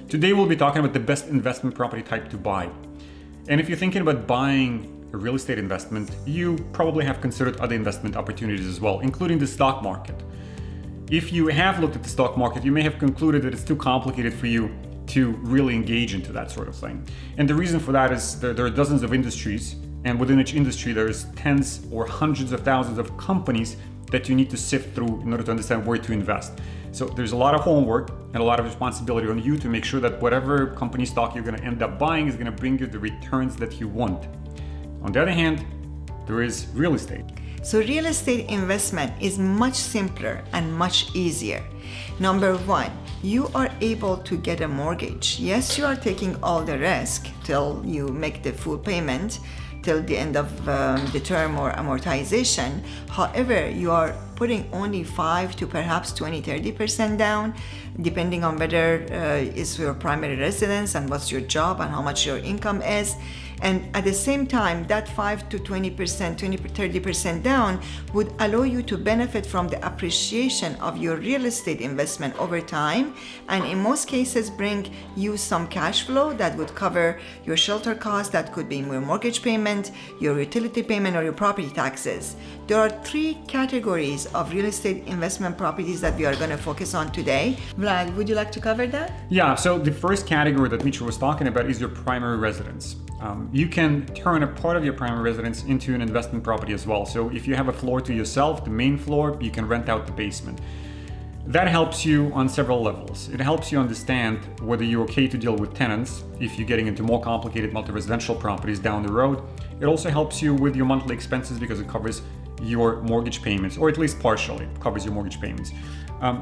Today we'll be talking about the best investment property type to buy. And if you're thinking about buying a real estate investment, you probably have considered other investment opportunities as well, including the stock market. If you have looked at the stock market, you may have concluded that it's too complicated for you to really engage into that sort of thing. And the reason for that is there are dozens of industries, and within each industry there's tens or hundreds of thousands of companies that you need to sift through in order to understand where to invest. So there's a lot of homework and a lot of responsibility on you to make sure that whatever company stock you're going to end up buying is going to bring you the returns that you want. On the other hand, there is real estate. So real estate investment is much simpler and much easier. Number one, you are able to get a mortgage. Yes, you are taking all the risk till you make the full payment, till the end of the term or amortization. However, you are putting only 5 to perhaps 20-30% down, depending on whether is your primary residence and what's your job and how much your income is. And at the same time, that 5 to 20%, 20-30% down would allow you to benefit from the appreciation of your real estate investment over time, and in most cases bring you some cash flow that would cover your shelter costs, that could be your mortgage payment, your utility payment, or your property taxes. There are 3 categories of real estate investment properties that we are going to focus on today. Vlad, would you like to cover that? Yeah, so the first category that Mitra was talking about is your primary residence. You can turn a part of your primary residence into an investment property as well. So if you have a floor to yourself, the main floor, you can rent out the basement. That helps you on several levels. It helps you understand whether you're okay to deal with tenants if you're getting into more complicated multi-residential properties down the road. It also helps you with your monthly expenses because it covers your mortgage payments, or at least partially covers your mortgage payments.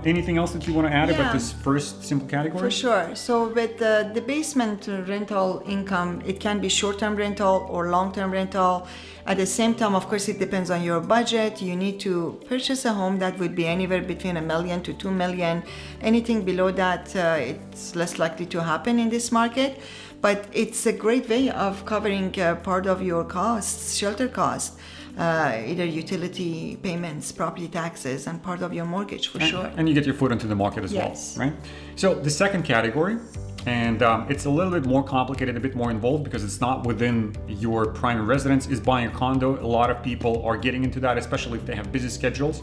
Anything else that you want to add about this first simple category? For sure. So with the basement rental income, it can be short-term rental or long-term rental. At the same time, of course, it depends on your budget. You need to purchase a home that would be anywhere between $1 million to $2 million. Anything below that, it's less likely to happen in this market. But it's a great way of covering part of your costs, shelter costs. Either utility payments, property taxes, and part of your mortgage for sure. And you get your foot into the market as well, right? So the second category, and it's a little bit more complicated, a bit more involved because it's not within your primary residence, is buying a condo. A lot of people are getting into that, especially if they have busy schedules.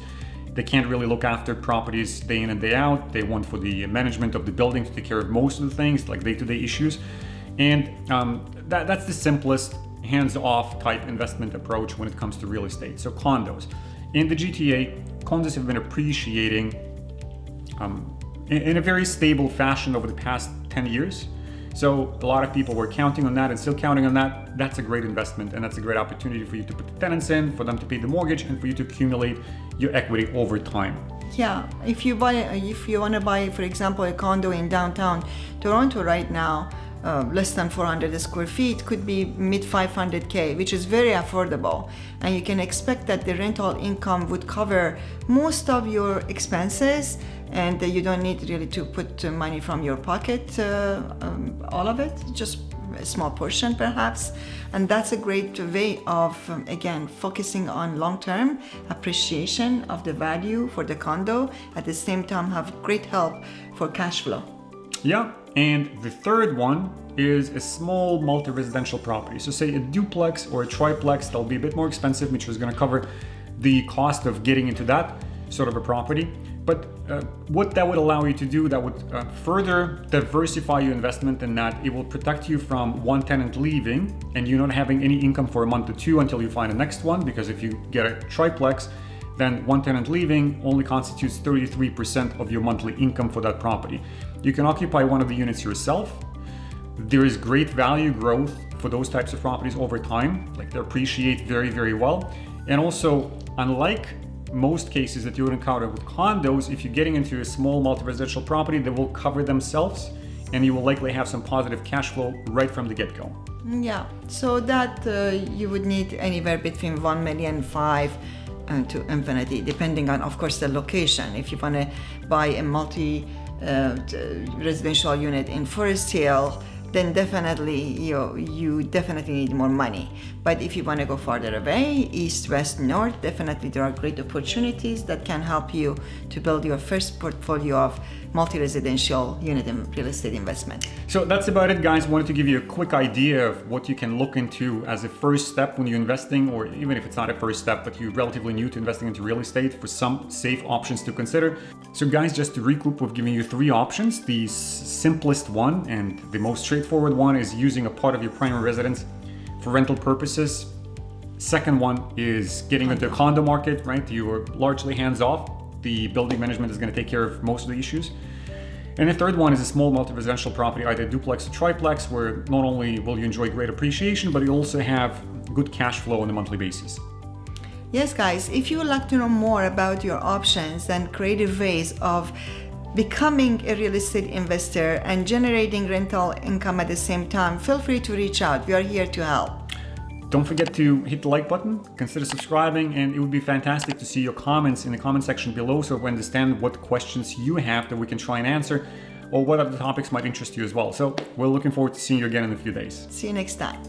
They can't really look after properties day in and day out. They want for the management of the building to take care of most of the things, like day-to-day issues. And that's the simplest hands-off type investment approach when it comes to real estate. So condos. In the GTA, condos have been appreciating in a very stable fashion over the past 10 years. So a lot of people were counting on that and still counting on that. That's a great investment, and that's a great opportunity for you to put the tenants in, for them to pay the mortgage, and for you to accumulate your equity over time. Yeah, if you want to buy, for example, a condo in downtown Toronto right now, less than 400 square feet, could be mid 500K, which is very affordable. And you can expect that the rental income would cover most of your expenses, and you don't need really to put money from your pocket, all of it, just a small portion perhaps. And that's a great way of, again, focusing on long-term appreciation of the value for the condo, at the same time have great help for cash flow. Yeah, and the third one is a small multi-residential property. So say a duplex or a triplex, that'll be a bit more expensive, which is going to cover the cost of getting into that sort of a property. But what that would allow you to do, that would further diversify your investment in that it will protect you from one tenant leaving and you not having any income for a month or two until you find the next one. Because if you get a triplex, then one tenant leaving only constitutes 33% of your monthly income for that property. You can occupy one of the units yourself. There is great value growth for those types of properties over time, like they appreciate very, very well. And also, unlike most cases that you would encounter with condos, if you're getting into a small multi-residential property, they will cover themselves and you will likely have some positive cash flow right from the get-go. Yeah, so that you would need anywhere between 1.5 million to infinity, depending on, of course, the location. If you want to buy a multi-residential unit in Forest Hill, then definitely you definitely need more money. But if you want to go farther away, east, west, north, definitely there are great opportunities that can help you to build your first portfolio of multi-residential unit and real estate investment. So that's about it, guys. Wanted to give you a quick idea of what you can look into as a first step when you're investing, or even if it's not a first step, but you're relatively new to investing into real estate, for some safe options to consider. So guys, just to recoup, we've given you 3 options. The simplest one and the most straightforward one is using a part of your primary residence for rental purposes. Second one is getting into the condo market, right? You are largely hands off. The building management is going to take care of most of the issues. And the third one is a small multi-residential property, either duplex or triplex, where not only will you enjoy great appreciation, but you also have good cash flow on a monthly basis. Yes, guys, if you would like to know more about your options and creative ways of becoming a real estate investor and generating rental income at the same time, feel free to reach out. We are here to help. Don't forget to hit the like button, consider subscribing, and it would be fantastic to see your comments in the comment section below so we understand what questions you have that we can try and answer, or what other topics might interest you as well. So we're looking forward to seeing you again in a few days. See you next time.